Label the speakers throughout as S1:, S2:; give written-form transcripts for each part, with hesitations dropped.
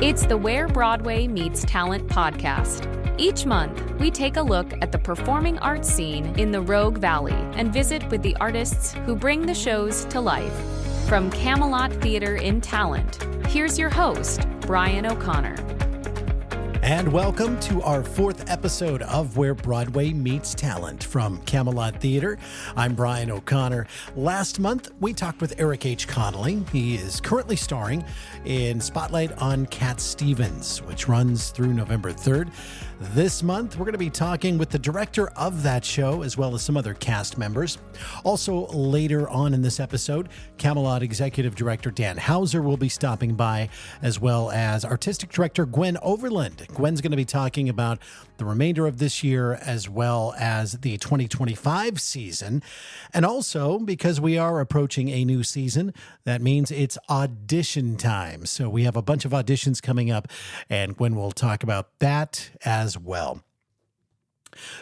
S1: It's the Where Broadway Meets Talent podcast. Each month, we take a look at the performing arts scene in the Rogue Valley and visit with the artists who bring the shows to life. From Camelot Theater in Talent, here's your host, Brian O'Connor.
S2: And welcome to our fourth episode of Where Broadway Meets Talent from Camelot Theater. I'm Brian O'Connor. Last month, we talked with Eric H. Connolly. He is currently starring in Spotlight on Cat Stevens, which runs through November 3rd. This month, we're going to be talking with the director of that show, as well as some other cast members. Also, later on in this episode, Camelot Executive Director Dan Hauser will be stopping by, as well as Artistic Director Gwen Overland. Gwen's going to be talking about the remainder of this year, as well as the 2025 season. And also, because we are approaching a new season, that means it's audition time. So we have a bunch of auditions coming up, and Gwen will talk about that as well.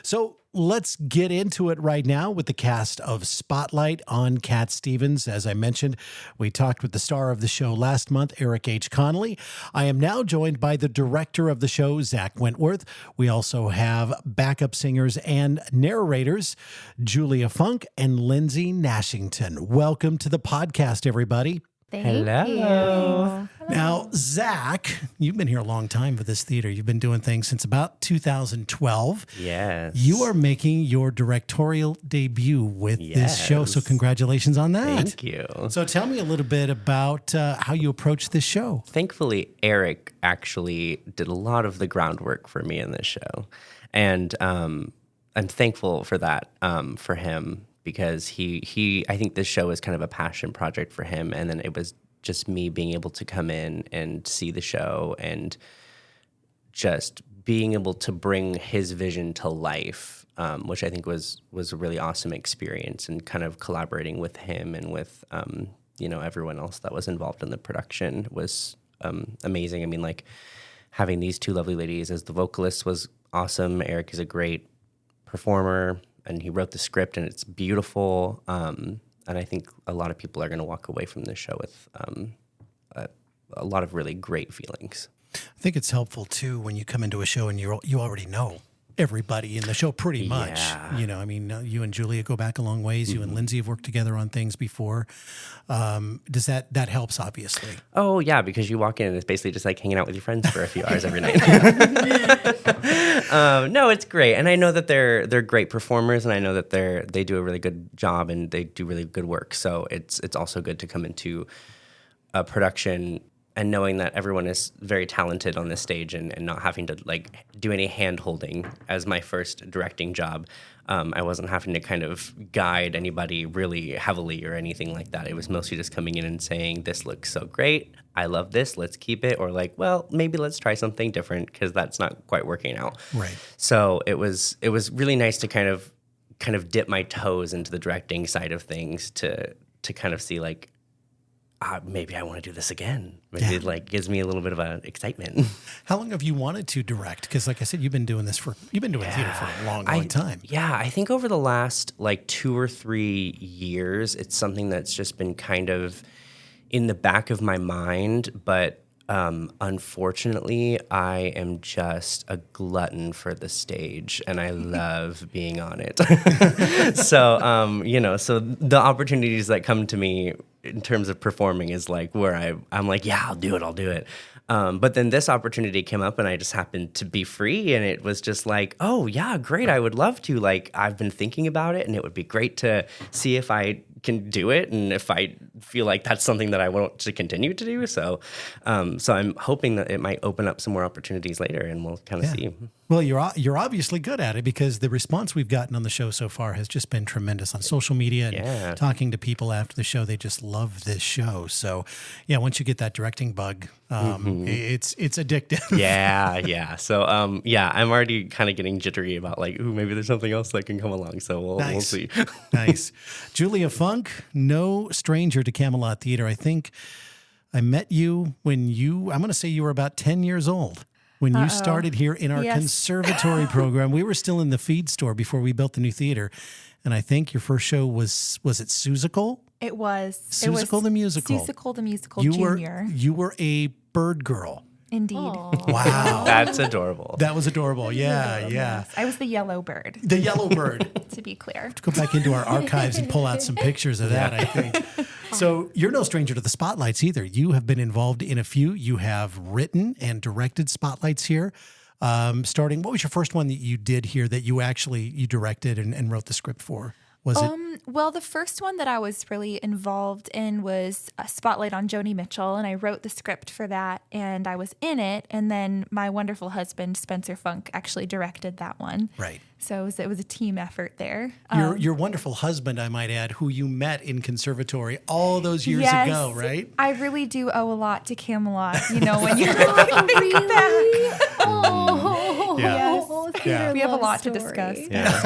S2: So let's get into it right now with the cast of Spotlight on Cat Stevens. As I mentioned, we talked with the star of the show last month, Eric H. Connolly. I am now joined by the director of the show, Zach Wentworth. We also have backup singers and narrators, Julia Funk and Lindsay Nashington. Welcome to the podcast, everybody.
S3: Hello.
S4: You.
S2: Now, Zach, you've been here a long time for this theater. You've been doing things since about 2012.
S3: Yes.
S2: You are making your directorial debut with this show, so congratulations on that.
S3: Thank you.
S2: So tell me a little bit about how you approached this show.
S3: Thankfully, Eric actually did a lot of the groundwork for me in this show. And I'm thankful for that, for him, because he I think this show is kind of a passion project for him. And then it was just me being able to come in and see the show and just being able to bring his vision to life, which I think was a really awesome experience, and kind of collaborating with him and with, everyone else that was involved in the production was amazing. I mean, like, having these two lovely ladies as the vocalists was awesome. Eric is a great performer, and he wrote the script, and it's beautiful. And I think a lot of people are going to walk away from this show with a lot of really great feelings.
S2: I think it's helpful, too, when you come into a show and you already know everybody in the show pretty much.
S3: Yeah.
S2: You know, I mean, you and Julia go back a long ways. You and Lindsay have worked together on things before. Does that helps, obviously?
S3: Oh, yeah, because you walk in and it's basically just like hanging out with your friends for a few hours every night. No, it's great. And I know that they're great performers, and I know that they do a really good job and they do really good work. So it's also good to come into a production and knowing that everyone is very talented on this stage, and not having to like do any hand holding as my first directing job. I wasn't having to kind of guide anybody really heavily or anything like that. It was mostly just coming in and saying, this looks so great, I love this, let's keep it. Or like, well, maybe let's try something different because that's not quite working out.
S2: Right.
S3: So it was really nice to kind of dip my toes into the directing side of things to kind of see like, maybe I want to do this again. Maybe it like gives me a little bit of excitement.
S2: How long have you wanted to direct? Because like I said, you've been doing theater for a long time.
S3: Yeah, I think over the last like 2 or 3 years, it's something that's just been kind of in the back of my mind. But unfortunately, I am just a glutton for the stage, and I love being on it. So, so the opportunities that come to me in terms of performing is like where I'm like, yeah, I'll do it. But then this opportunity came up, and I just happened to be free, and it was just like, oh yeah, great. I would love to. Like, I've been thinking about it, and it would be great to see if I can do it, and if I feel like that's something that I want to continue to do. So I'm hoping that it might open up some more opportunities later, and we'll kind of see.
S2: Well, you're obviously good at it, because the response we've gotten on the show so far has just been tremendous on social media and talking to people after the show. They just love this show. So yeah, once you get that directing bug, it's addictive.
S3: Yeah. So I'm already kind of getting jittery about like, ooh, maybe there's something else that can come along. So we'll see.
S2: Nice. Julia Funk, no stranger to Camelot Theater. I think I met you when I'm going to say you were about 10 years old. When you started here in our conservatory program. We were still in the feed store before we built the new theater. And I think your first show was it Seussical?
S4: It was.
S2: Seussical the Musical.
S4: Seussical the Musical
S2: you
S4: Junior.
S2: You were a bird girl.
S4: Indeed.
S2: Wow.
S3: That's adorable.
S2: That was adorable. Yeah, yeah.
S4: I was the yellow bird,
S2: The yellow bird.
S4: to be clear.
S2: Go back into our archives and pull out some pictures of that, I think. So you're no stranger to the spotlights either. You have been involved in a few. You have written and directed spotlights here. Starting, what was your first one that you did here that you directed and wrote the script for? Was it?
S4: Well, the first one that I was really involved in was a Spotlight on Joni Mitchell, and I wrote the script for that, and I was in it. And then my wonderful husband, Spencer Funk, actually directed that one.
S2: Right.
S4: So it was a team effort there.
S2: Your wonderful husband, I might add, who you met in conservatory all those years
S4: Yes,
S2: ago, right?
S4: I really do owe a lot to Camelot, when you really think back.
S5: Oh,
S4: Yes.
S2: Yeah.
S4: We have a lot to discuss.
S3: Yeah.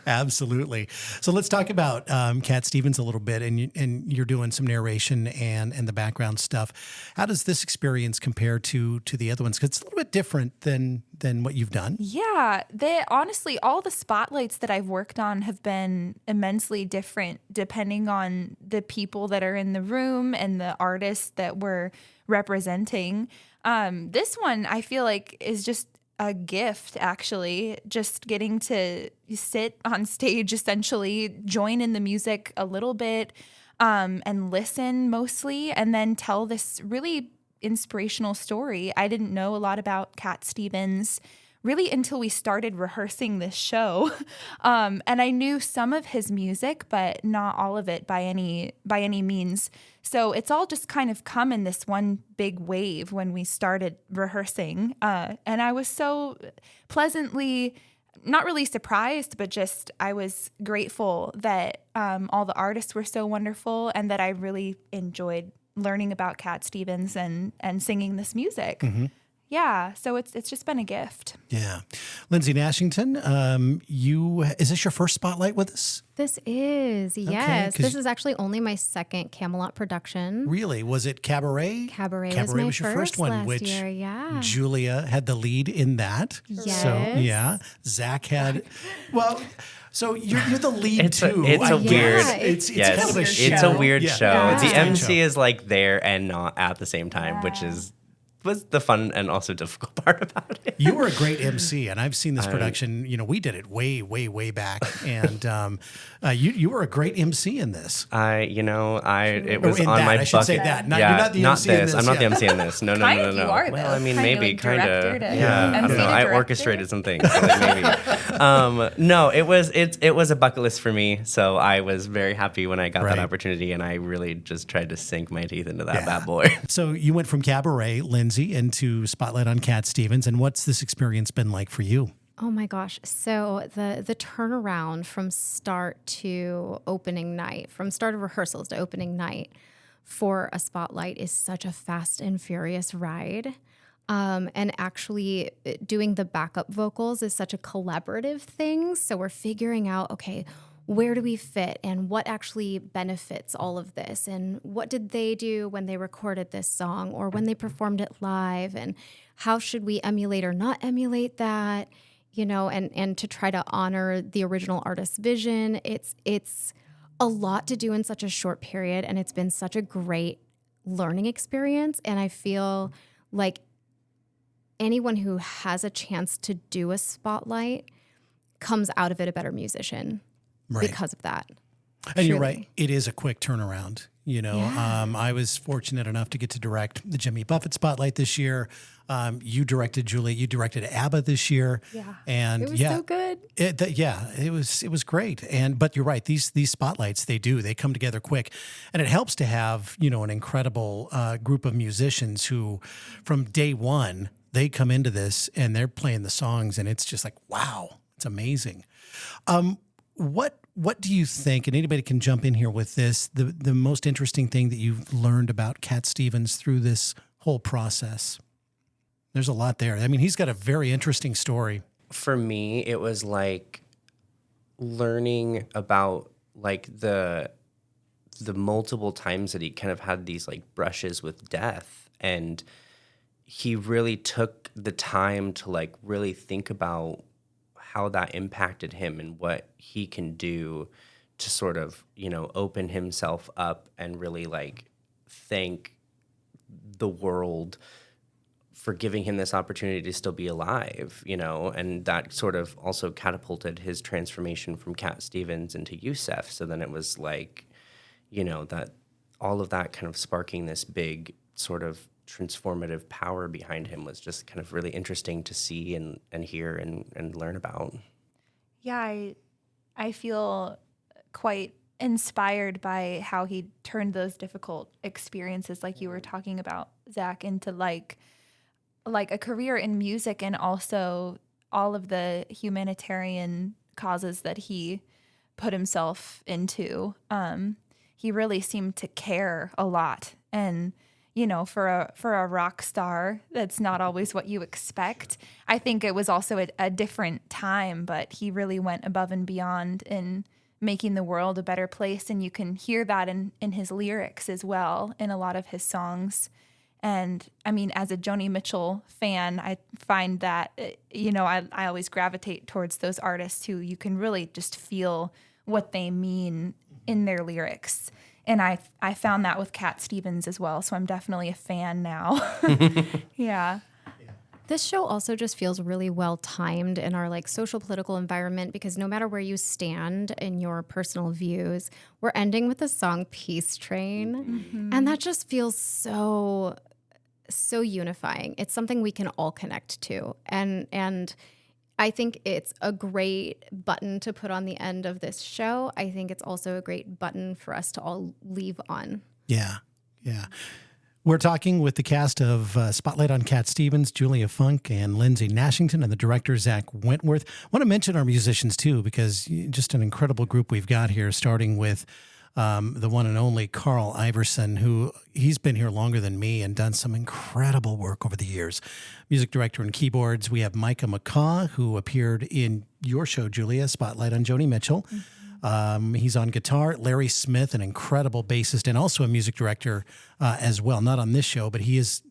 S2: Absolutely. So let's talk about Cat Stevens a little bit, and you're doing some narration and the background stuff. How does this experience compare to the other ones? Because it's a little bit different than what you've done.
S4: Yeah, honestly, all the spotlights that I've worked on have been immensely different depending on the people that are in the room and the artists that we're representing. This one I feel like is just a gift, actually, just getting to sit on stage, essentially join in the music a little bit, and listen mostly, and then tell this really inspirational story. I didn't know a lot about Cat Stevens really until we started rehearsing this show. And I knew some of his music, but not all of it by any means. So it's all just kind of come in this one big wave when we started rehearsing. And I was so pleasantly, not really surprised, but just I was grateful that all the artists were so wonderful and that I really enjoyed learning about Cat Stevens and singing this music. Mm-hmm. Yeah, so it's just been a gift.
S2: Yeah. Lindsay Nashington, is this your first spotlight with us?
S5: This is, yes.
S2: 'cause
S5: This is actually only my second Camelot production.
S2: Really? Was it Cabaret?
S5: Cabaret was my
S2: your
S5: first
S2: first one,
S5: last
S2: which
S5: year, yeah.
S2: Julia had the lead in that.
S5: Yes.
S2: So, yeah. Zach had, well, so you're the lead too.
S3: It's a weird.
S2: It's
S3: Yes,
S2: kind of a show.
S3: it's a weird
S2: Yeah.
S3: show.
S5: Yeah.
S3: The
S5: It's a strange
S3: MC is like there and not at the same time, which was the fun and also difficult part about it.
S2: You were a great MC, and I've seen this production. We did it way, way, way back, and you were a great MC in this.
S3: It was
S2: in
S3: on
S2: that,
S3: my
S2: I
S3: bucket.
S2: should say that. You're not the
S3: not
S2: MC in
S3: this.
S2: this,
S3: I'm not the
S2: yeah.
S3: MC in this. No.
S4: Kind of, you are,
S3: Well,
S4: though.
S3: I mean,
S4: Kind of
S3: maybe,
S4: like
S3: kind
S4: director
S3: of.
S4: to
S3: Yeah, I
S4: MC
S3: don't know.
S4: to
S3: I
S4: director.
S3: orchestrated some things. So like maybe. No, it was a bucket list for me. So I was very happy when I got
S2: Right.
S3: that opportunity, and I really just tried to sink my teeth into that bad boy.
S2: So you went from Cabaret, Lindsay, into Spotlight on Cat Stevens, and what's this experience been like for you?
S5: Oh my gosh. So the turnaround from start to opening night, from start of rehearsals to opening night for a spotlight is such a fast and furious ride. And actually doing the backup vocals is such a collaborative thing. So we're figuring out, okay, where do we fit and what actually benefits all of this? And what did they do when they recorded this song or when they performed it live? And how should we emulate or not emulate that? And to try to honor the original artist's vision. It's a lot to do in such a short period, and it's been such a great learning experience. And I feel like anyone who has a chance to do a spotlight comes out of it a better musician because of that.
S2: And you're
S5: Truly.
S2: right. It is a quick turnaround. I was fortunate enough to get to direct the Jimmy Buffett Spotlight this year. You directed Julia. You directed ABBA this year.
S5: Yeah.
S2: And
S5: It was so good.
S2: it was great. But you're right. These spotlights, they come together quick, and it helps to have an incredible group of musicians who, from day one, they come into this and they're playing the songs, and it's just like, wow, it's amazing. What do you think, and anybody can jump in here with this, the most interesting thing that you've learned about Cat Stevens through this whole process? There's a lot there. I mean, he's got a very interesting story.
S3: For me, it was like learning about like the multiple times that he kind of had these like brushes with death, and he really took the time to like really think about how that impacted him and what he can do to sort of, open himself up and really like thank the world for giving him this opportunity to still be alive, you know, and that sort of also catapulted his transformation from Cat Stevens into Yusef. So then it was like, you know, that all of that kind of sparking this big sort of transformative power behind him was just kind of really interesting to see and hear and learn about.
S4: Yeah, I feel quite inspired by how he turned those difficult experiences, like you were talking about, Zach, into like a career in music, and also all of the humanitarian causes that he put himself into. He really seemed to care a lot, and you know, for a rock star, that's not always what you expect. I think it was also a different time, but he really went above and beyond in making the world a better place, and you can hear that in his lyrics as well, in a lot of his songs. And I mean, as a Joni Mitchell fan, I find that, you know, I always gravitate towards those artists who you can really just feel what they mean in their lyrics. And I found that with Cat Stevens as well, so I'm definitely a fan now. Yeah.
S5: This show also just feels really well timed in our like social political environment, because no matter where you stand in your personal views, we're ending with the song Peace Train. Mm-hmm. And that just feels so unifying. It's something we can all connect to. And I think it's a great button to put on the end of this show. I think it's also a great button for us to all leave on.
S2: Yeah. We're talking with the cast of Spotlight on Cat Stevens, Julia Funk and Lindsay Nashington, and the director, Zach Wentworth. I want to mention our musicians, too, because just an incredible group we've got here, starting with the one and only Carl Iverson, who he's been here longer than me and done some incredible work over the years. Music director and keyboards. We have Micah McCaw, who appeared in your show, Julia, Spotlight on Joni Mitchell. He's on guitar. Larry Smith, an incredible bassist and also a music director as well. Not on this show, but he is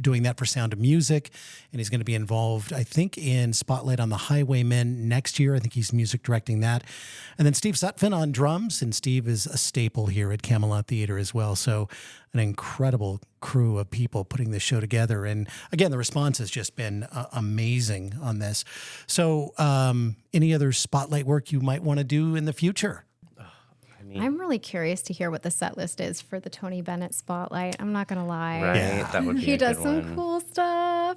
S2: doing that for Sound of Music, and he's going to be involved, I think, in Spotlight on the Highwaymen next year. I think he's music directing that. And then Steve Sutphin on drums, and Steve is a staple here at Camelot Theater as well. So an incredible crew of people putting this show together. And again, the response has just been amazing on this. So any other Spotlight work you might want to do in the future?
S5: I'm really curious to hear what the set list is for the Tony Bennett Spotlight. I'm not going to lie.
S3: Right, yeah. That would be
S5: He
S3: a
S5: does
S3: good
S5: some
S3: one.
S5: cool stuff.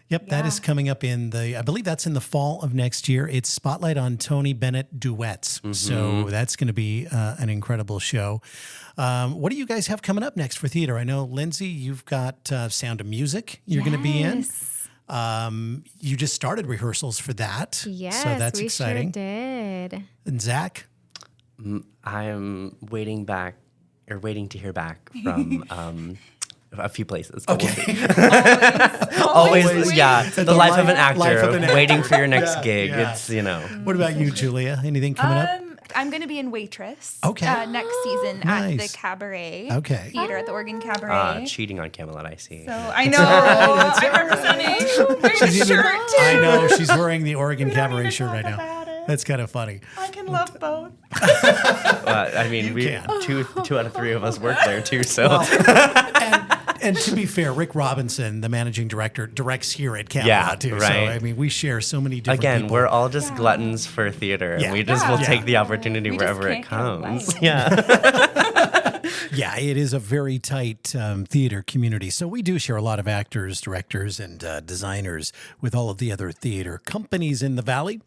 S2: Yep, that is coming up I believe that's in the fall of next year. It's Spotlight on Tony Bennett Duets. Mm-hmm. So that's going to be an incredible show. What do you guys have coming up next for theater? I know, Lindsay, you've got Sound of Music you're going to be in. You just started rehearsals for that.
S5: Yes,
S2: so that's exciting.
S5: Sure did.
S2: And Zach?
S3: I'm waiting to hear back from a few places.
S2: Okay.
S3: Always, yeah. The life of an actor,
S2: actor.
S3: waiting for your next gig.
S2: Yeah.
S3: It's, you know.
S2: What about you, Julia? Anything coming up?
S4: I'm going to be in Waitress next season at the Cabaret Theater at the Oregon Cabaret.
S3: Cheating on Camelot, I see.
S4: So I know. I'm representing. Wearing a shirt too.
S2: I know. She's wearing the Oregon Cabaret shirt right now. That's kind of funny.
S4: I can love both.
S3: I mean, two out of three of us work there too. So,
S2: and to be fair, Rick Robinson, the managing director, directs here at Camelot too.
S3: Right.
S2: So I mean, we share so many different.
S3: Again,
S2: people.
S3: we're all just gluttons for theater, and we just will take the opportunity wherever it comes.
S2: Yeah, it is a very tight theater community. So we do share a lot of actors, directors, and designers with all of the other theater companies in the Valley.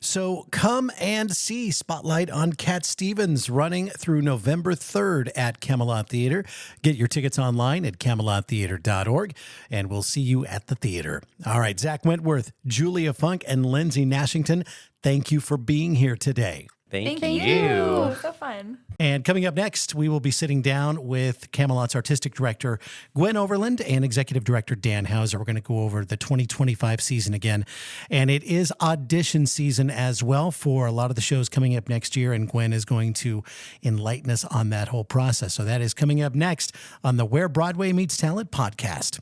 S2: So come and see Spotlight on Cat Stevens running through November 3rd at Camelot Theater. Get your tickets online at camelottheater.org, and we'll see you at the theater. All right, Zach Wentworth, Julia Funk, and Lindsay Nashington, thank you for being here today.
S3: Thank you.
S4: So fun.
S2: And coming up next, we will be sitting down with Camelot's artistic director, Gwen Overland, and executive director, Dan Hauser. We're going to go over the 2025 season again. And it is audition season as well for a lot of the shows coming up next year. And Gwen is going to enlighten us on that whole process. So that is coming up next on the Where Broadway Meets Talent podcast.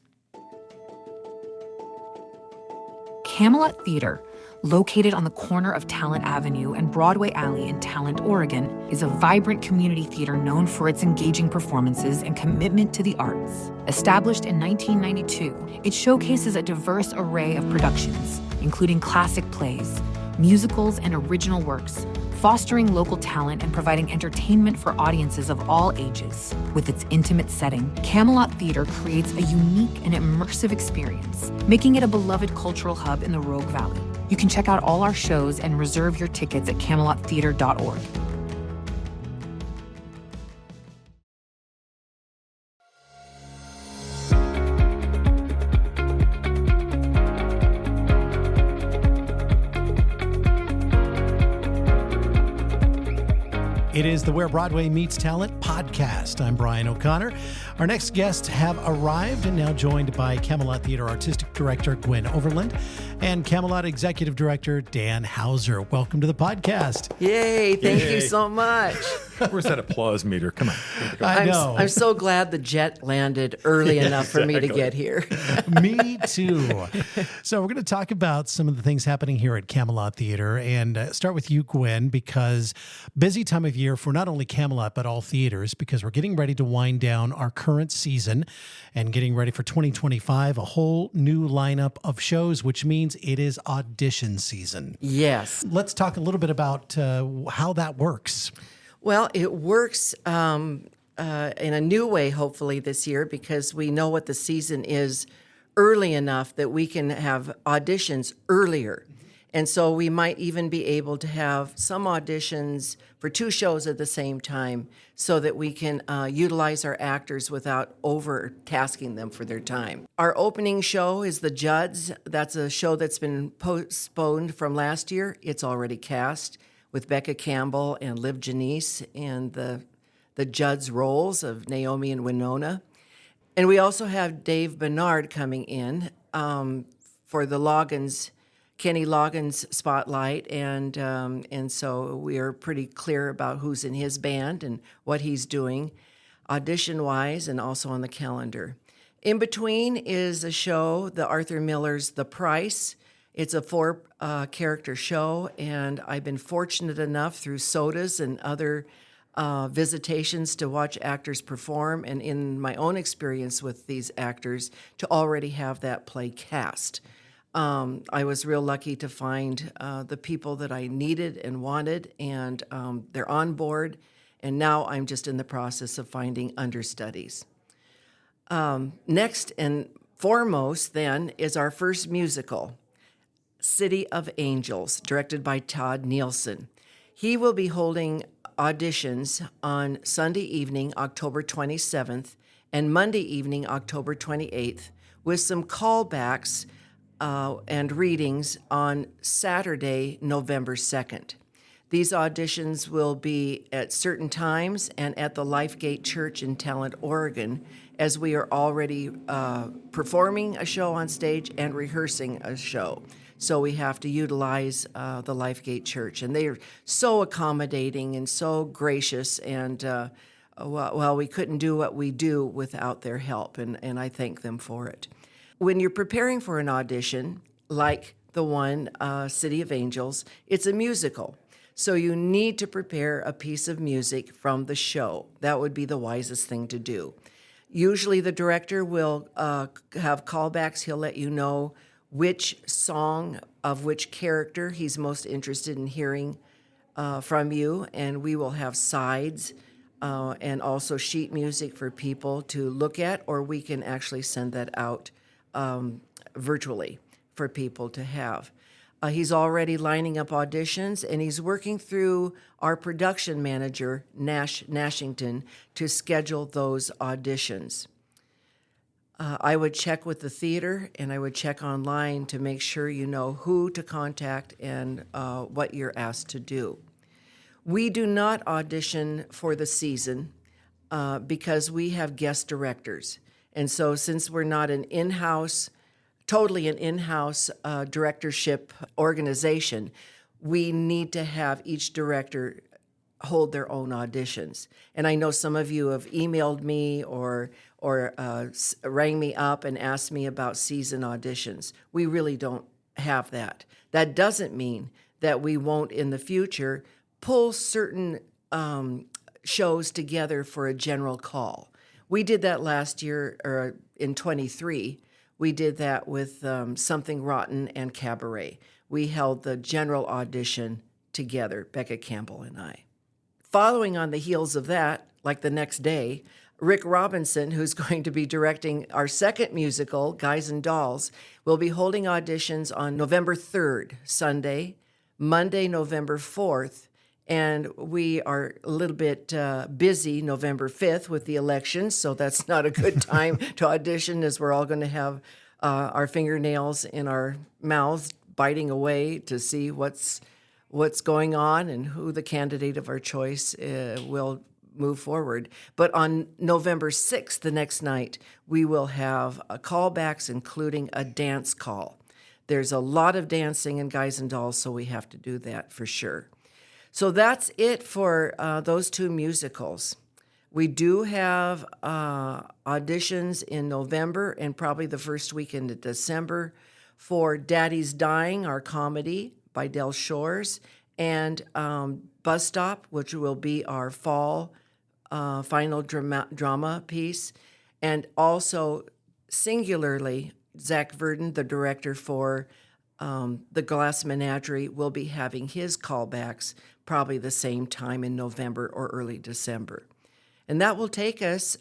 S6: Camelot Theater, Located on the corner of Talent Avenue and Broadway Alley in Talent, Oregon, is a vibrant community theater known for its engaging performances and commitment to the arts. Established in 1992, it showcases a diverse array of productions, including classic plays, musicals, and original works, fostering local talent and providing entertainment for audiences of all ages. With its intimate setting, Camelot Theater creates a unique and immersive experience, making it a beloved cultural hub in the Rogue Valley. You can check out all our shows and reserve your tickets at CamelotTheater.org.
S2: It is the Where Broadway Meets Talent podcast. I'm Brian O'Connor. Our next guests have arrived and now joined by Camelot Theater Artistic Director Gwen Overland and Camelot Executive Director Dan Hauser. Welcome to the podcast.
S7: Yay, thank you so much.
S8: Where's that applause meter? Come on.
S2: I know.
S7: I'm so glad the jet landed early enough for me to get here.
S2: Me too. So we're going to talk about some of the things happening here at Camelot Theater and start with you, Gwen, because busy time of year for not only Camelot, but all theaters, because we're getting ready to wind down our current season and getting ready for 2025, a whole new lineup of shows, which means it is audition season.
S7: Yes.
S2: Let's talk a little bit about how that works.
S7: Well, it works in a new way, hopefully, this year, because we know what the season is early enough that we can have auditions earlier. And so we might even be able to have some auditions for 2 shows at the same time so that we can utilize our actors without over-tasking them for their time. Our opening show is The Judds. That's a show that's been postponed from last year. It's already cast with Becca Campbell and Liv Janice in the Judds roles of Naomi and Winona. And we also have Dave Bernard coming in for the Kenny Loggins spotlight, and so we are pretty clear about who's in his band and what he's doing, audition-wise, and also on the calendar. In between is a show, the Arthur Miller's The Price. It's a 4-character show, and I've been fortunate enough through sodas and other visitations to watch actors perform, and in my own experience with these actors, to already have that play cast. I was real lucky to find the people that I needed and wanted, and they're on board, and now I'm just in the process of finding understudies. Next and foremost, then, is our first musical, City of Angels, directed by Todd Nielsen. He will be holding auditions on Sunday evening, October 27th, and Monday evening, October 28th, with some callbacks and readings on Saturday, November 2nd. These auditions will be at certain times and at the Lifegate Church in Talent, Oregon, as we are already performing a show on stage and rehearsing a show. So we have to utilize the Lifegate Church. And they are so accommodating and so gracious, and well, we couldn't do what we do without their help, and I thank them for it. When you're preparing for an audition, like the one, City of Angels, it's a musical. So you need to prepare a piece of music from the show. That would be the wisest thing to do. Usually the director will have callbacks. He'll let you know which song of which character he's most interested in hearing from you, and we will have sides and also sheet music for people to look at, or we can actually send that out virtually for people to have. He's already lining up auditions, and he's working through our production manager, Nash Nashington, to schedule those auditions. I would check with the theater, and I would check online to make sure you know who to contact and what you're asked to do. We do not audition for the season because we have guest directors. And so since we're not totally an in-house directorship organization, we need to have each director hold their own auditions. And I know some of you have emailed me or rang me up and asked me about season auditions. We really don't have that. That doesn't mean that we won't in the future pull certain shows together for a general call. We did that last year, or in 23. We did that with Something Rotten and Cabaret. We held the general audition together, Becca Campbell and I. Following on the heels of that, like the next day, Rick Robinson, who's going to be directing our second musical, Guys and Dolls, will be holding auditions on November 3rd, Sunday, Monday, November 4th, and we are a little bit busy November 5th with the elections, so that's not a good time to audition, as we're all going to have our fingernails in our mouths biting away to see what's going on and who the candidate of our choice will move forward. But on November 6th, the next night, we will have callbacks, including a dance call. There's a lot of dancing in Guys and Dolls, so we have to do that for sure. So that's it for those two musicals. We do have auditions in November and probably the first weekend of December for Daddy's Dying, our comedy by Del Shores, and Bus Stop, which will be our fall final drama piece. And also, singularly, Zach Verdon, the director for The Glass Menagerie, will be having his callbacks probably the same time in November or early December. And that will take us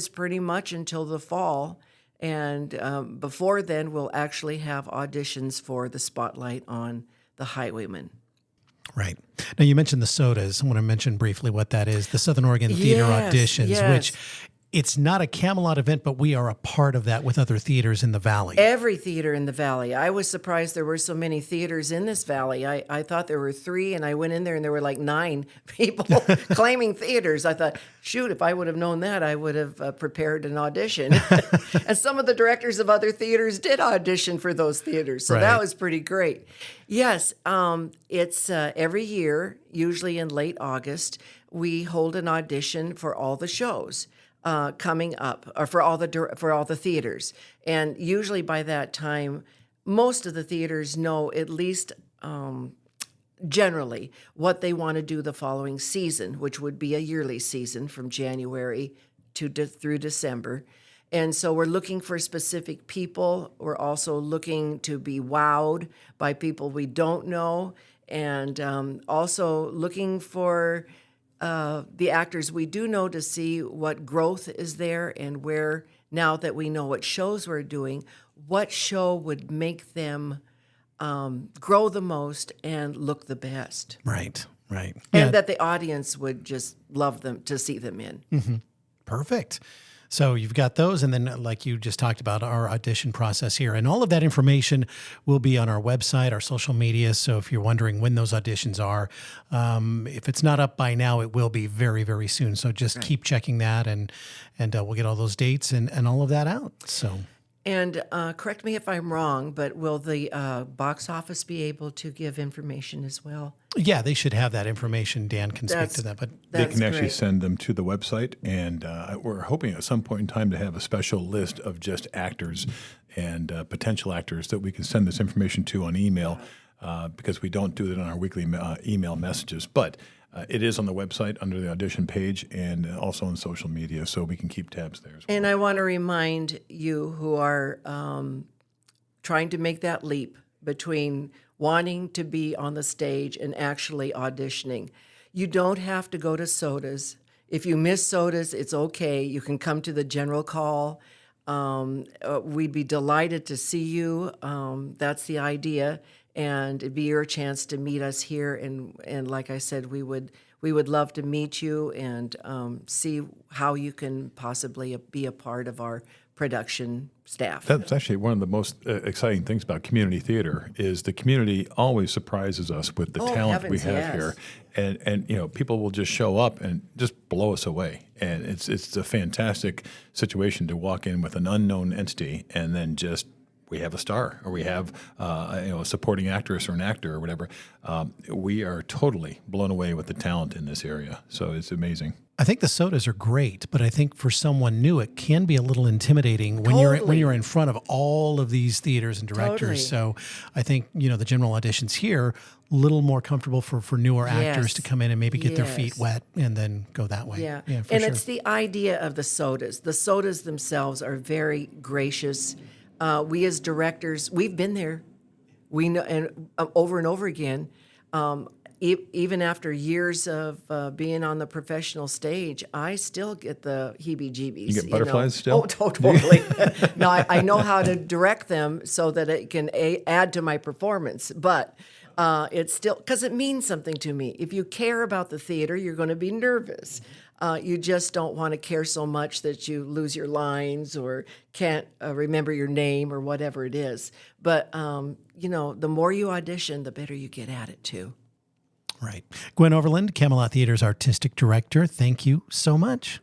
S7: pretty much until the fall. And before then, we'll actually have auditions for the Spotlight on The Highwayman.
S2: Right. Now, you mentioned the sodas. I want to mention briefly what that is. The Southern Oregon Theater Auditions, which it's not a Camelot event, but we are a part of that with other theaters in the Valley.
S7: Every theater in the Valley. I was surprised there were so many theaters in this Valley. I thought there were 3, and I went in there, and there were like 9 people claiming theaters. I thought, shoot, if I would have known that, I would have prepared an audition. And some of the directors of other theaters did audition for those theaters, so that was pretty great. Yes, it's every year, usually in late August, we hold an audition for all the shows coming up, or for all the theaters. And usually by that time, most of the theaters know at least generally what they want to do the following season, which would be a yearly season from January through December. And so we're looking for specific people. We're also looking to be wowed by people we don't know, and also looking for the actors we do know to see what growth is there, and where, now that we know what shows we're doing, what show would make them grow the most and look the best.
S2: Right.
S7: And that the audience would just love them to see them in.
S2: Mm-hmm. Perfect. So you've got those, and then like you just talked about, our audition process here. And all of that information will be on our website, our social media. So if you're wondering when those auditions are, if it's not up by now, it will be very, very soon. So just keep checking that, and we'll get all those dates and all of that out. So.
S7: And correct me if I'm wrong, but will the box office be able to give information as well?
S2: Yeah, they should have that information. Dan can speak to that. But
S8: they can actually send them to the website, and we're hoping at some point in time to have a special list of just actors and potential actors that we can send this information to on email, because we don't do it on our weekly email messages. But it is on the website under the audition page, and also on social media, so we can keep tabs there as well.
S7: And I want to remind you who are trying to make that leap between wanting to be on the stage and actually auditioning. You don't have to go to sodas. If you miss sodas, it's okay. You can come to the general call. We'd be delighted to see you. That's the idea. And it'd be your chance to meet us here. And like I said, we would love to meet you and see how you can possibly be a part of our production staff.
S8: That's actually one of the most exciting things about community theater, is the community always surprises us with the talent we have here. And you know, people will just show up and just blow us away. And it's a fantastic situation to walk in with an unknown entity and then just we have a star or we have a supporting actress or an actor or whatever. We are totally blown away with the talent in this area. So it's amazing.
S2: I think the sodas are great, but I think for someone new, it can be a little intimidating when you're in front of all of these theaters and directors. So I think, the general auditions here, a little more comfortable for newer actors to come in and maybe get their feet wet and then go that way.
S7: Yeah,
S2: and
S7: it's the idea of the sodas. The sodas themselves are very gracious. We as directors, we've been there. We know, and over again. Even after years of being on the professional stage, I still get the heebie-jeebies.
S8: You get butterflies still?
S7: Oh, totally. No, I know how to direct them so that it can add to my performance. But it's still, because it means something to me. If you care about the theater, you're going to be nervous. You just don't want to care so much that you lose your lines or can't remember your name or whatever it is. But, the more you audition, the better you get at it, too.
S2: Right. Gwen Overland, Camelot Theater's artistic director. Thank you so much.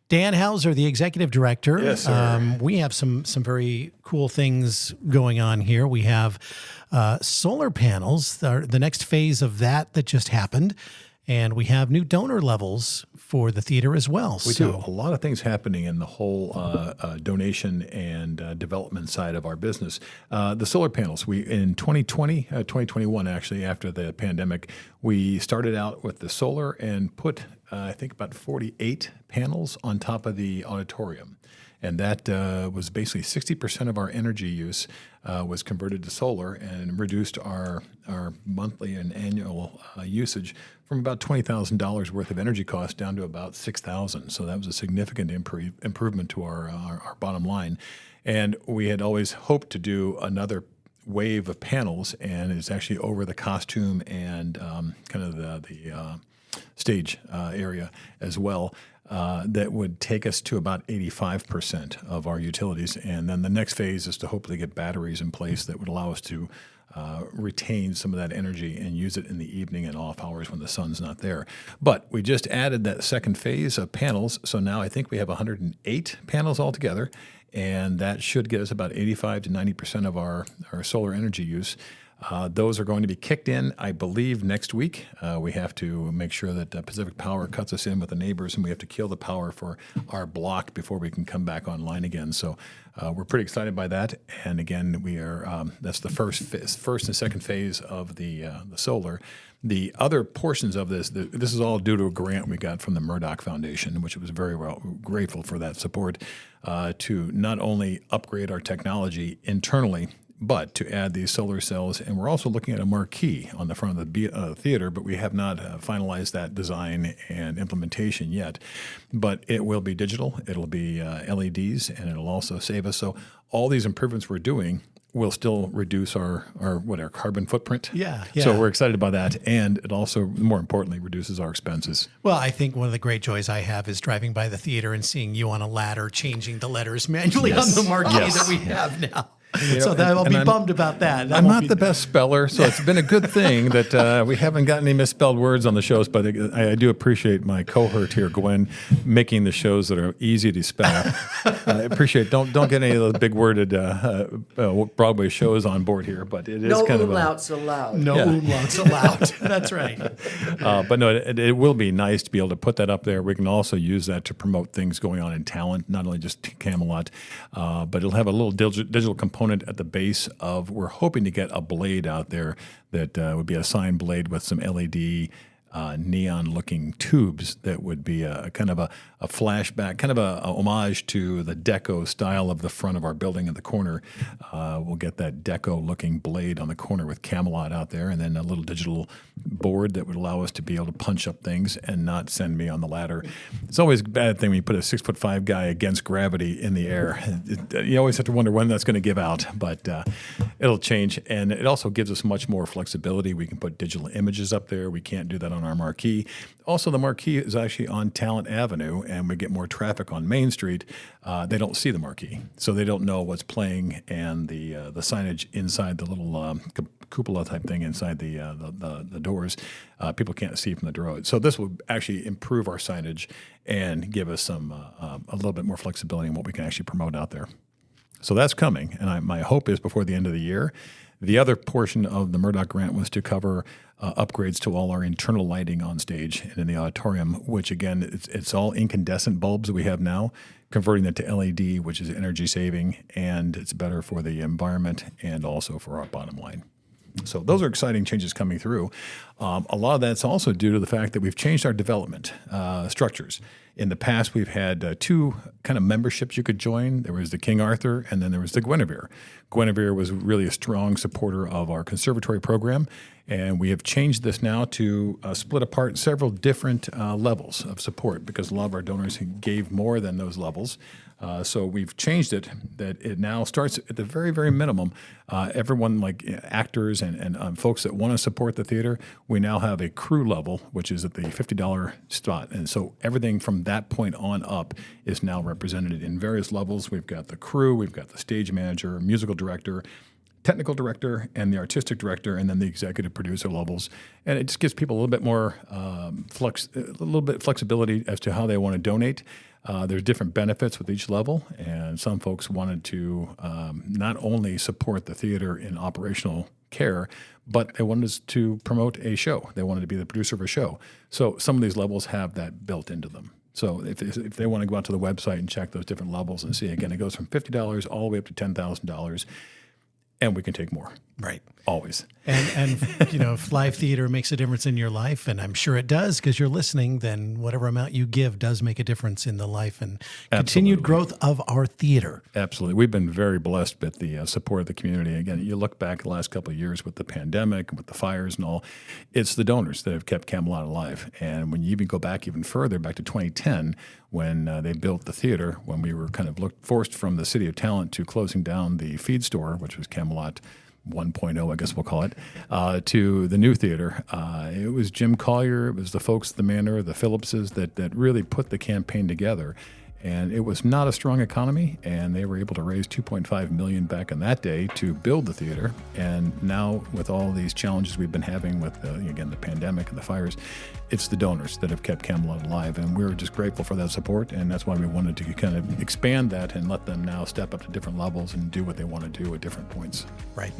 S2: Dan Hauser, the executive director.
S8: Yes, sir.
S2: We have some very cool things going on here. We have solar panels, the next phase of that just happened. And we have new donor levels for the theater as well.
S8: We do a lot of things happening in the whole donation and development side of our business. The solar panels, in 2021 actually, after the pandemic, we started out with the solar and put, I think, about 48 panels on top of the auditorium. And that was basically 60% of our energy use was converted to solar and reduced our monthly and annual usage from about $20,000 worth of energy costs down to about $6,000. So that was a significant improvement to our bottom line. And we had always hoped to do another wave of panels, and it's actually over the costume and kind of the stage area as well. That would take us to about 85% of our utilities. And then the next phase is to hopefully get batteries in place that would allow us to retain some of that energy and use it in the evening and off hours when the sun's not there. But we just added that second phase of panels. So now I think we have 108 panels altogether. And that should get us about 85 to 90% of our solar energy use. Those are going to be kicked in, I believe, next week. We have to make sure that Pacific Power cuts us in with the neighbors, and we have to kill the power for our block before we can come back online again. So we're pretty excited by that. And again, we are that's the first and second phase of the solar. The other portions of this is all due to a grant we got from the Murdoch Foundation, which was very grateful for that support to not only upgrade our technology internally, but to add these solar cells. And we're also looking at a marquee on the front of the theater, but we have not finalized that design and implementation yet. But it will be digital, it'll be LEDs, and it'll also save us. So all these improvements we're doing will still reduce our carbon footprint.
S2: Yeah.
S8: So we're excited about that. And it also, more importantly, reduces our expenses.
S2: Well, I think one of the great joys I have is driving by the theater and seeing you on a ladder changing the letters manually on the marquee that we have now. So I'll be bummed about that.
S8: I'm not the best speller, so it's been a good thing that we haven't gotten any misspelled words on the shows, but I do appreciate my cohort here, Gwen, making the shows that are easy to spell. I appreciate Don't get any of those big worded Broadway shows on board here, but it is kind of
S7: umlauts allowed.
S2: No umlauts allowed. That's right.
S8: But no, it will be nice to be able to put that up there. We can also use that to promote things going on in talent, not only just Camelot, but it'll have a little digital component at the base of, we're hoping to get a blade out there that would be a sign blade with some LED neon-looking tubes that would be a kind of a flashback, kind of a homage to the Deco style of the front of our building in the corner. We'll get that Deco-looking blade on the corner with Camelot out there, and then a little digital board that would allow us to be able to punch up things and not send me on the ladder. It's always a bad thing when you put a 6'5" guy against gravity in the air. You always have to wonder when that's going to give out, but it'll change. And it also gives us much more flexibility. We can put digital images up there. We can't do that on our marquee. Also, the marquee is actually on Talent Avenue, and we get more traffic on Main Street. They don't see the marquee, so they don't know what's playing, and the signage inside the little cupola type thing inside the doors, people can't see from the road. So this will actually improve our signage and give us some a little bit more flexibility in what we can actually promote out there. So that's coming, and my hope is before the end of the year. The other portion of the Murdoch grant was to cover upgrades to all our internal lighting on stage and in the auditorium, which again, it's all incandescent bulbs that we have now, converting that to LED, which is energy saving, and it's better for the environment and also for our bottom line. So those are exciting changes coming through. A lot of that's also due to the fact that we've changed our development structures. In the past, we've had two kind of memberships you could join. There was the King Arthur, and then there was the Guinevere. Guinevere was really a strong supporter of our conservatory program, and we have changed this now to split apart several different levels of support because a lot of our donors gave more than those levels. So we've changed it that it now starts at the very, very minimum. Everyone like actors and folks that want to support the theater, we now have a crew level, which is at the $50 spot. And so everything from that point on up is now represented in various levels. We've got the crew, we've got the stage manager, musical director, technical director, and the artistic director, and then the executive producer levels. And it just gives people a little bit more flexibility as to how they want to donate. There's different benefits with each level, and some folks wanted to not only support the theater in operational care, but they wanted us to promote a show. They wanted to be the producer of a show. So some of these levels have that built into them. So if they want to go out to the website and check those different levels and see, again, it goes from $50 all the way up to $10,000. And we can take more.
S2: Right.
S8: Always.
S2: And if live theater makes a difference in your life, and I'm sure it does because you're listening, then whatever amount you give does make a difference in the life and continued growth of our theater.
S8: Absolutely. We've been very blessed with the support of the community. Again, you look back the last couple of years with the pandemic, with the fires and all, it's the donors that have kept Camelot alive. And when you even go back even further, back to 2010, when they built the theater, when we were kind of forced from the City of Talent to closing down the feed store, which was Camelot 1.0, I guess we'll call it, to the new theater. It was Jim Collier, it was the folks at the Manor, the Phillipses that really put the campaign together. And it was not a strong economy, and they were able to raise $2.5 million back in that day to build the theater. And now, with all these challenges we've been having with, again, the pandemic and the fires, it's the donors that have kept Camelot alive. And we're just grateful for that support, and that's why we wanted to kind of expand that and let them now step up to different levels and do what they want to do at different points.
S2: Right.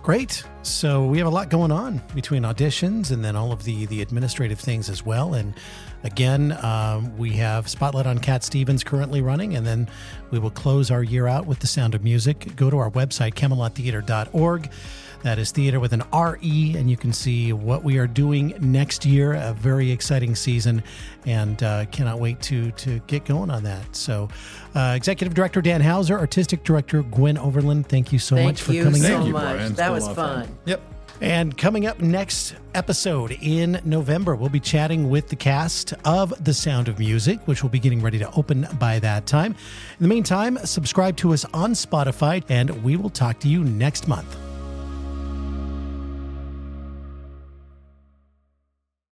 S2: Great. So we have a lot going on between auditions and then all of the administrative things as well. And again, we have Spotlight on Cat Stevens currently running, and then we will close our year out with The Sound of Music. Go to our website, CamelotTheater.org. That is theater with an R-E, and you can see what we are doing next year, a very exciting season, and cannot wait to get going on that. So Executive Director Dan Hauser, Artistic Director Gwen Overland, thank you so much for coming in.
S7: Thank you so much. That was fun.
S2: Yep. And coming up next episode in November, we'll be chatting with the cast of The Sound of Music, which will be getting ready to open by that time. In the meantime, subscribe to us on Spotify, and we will talk to you next month.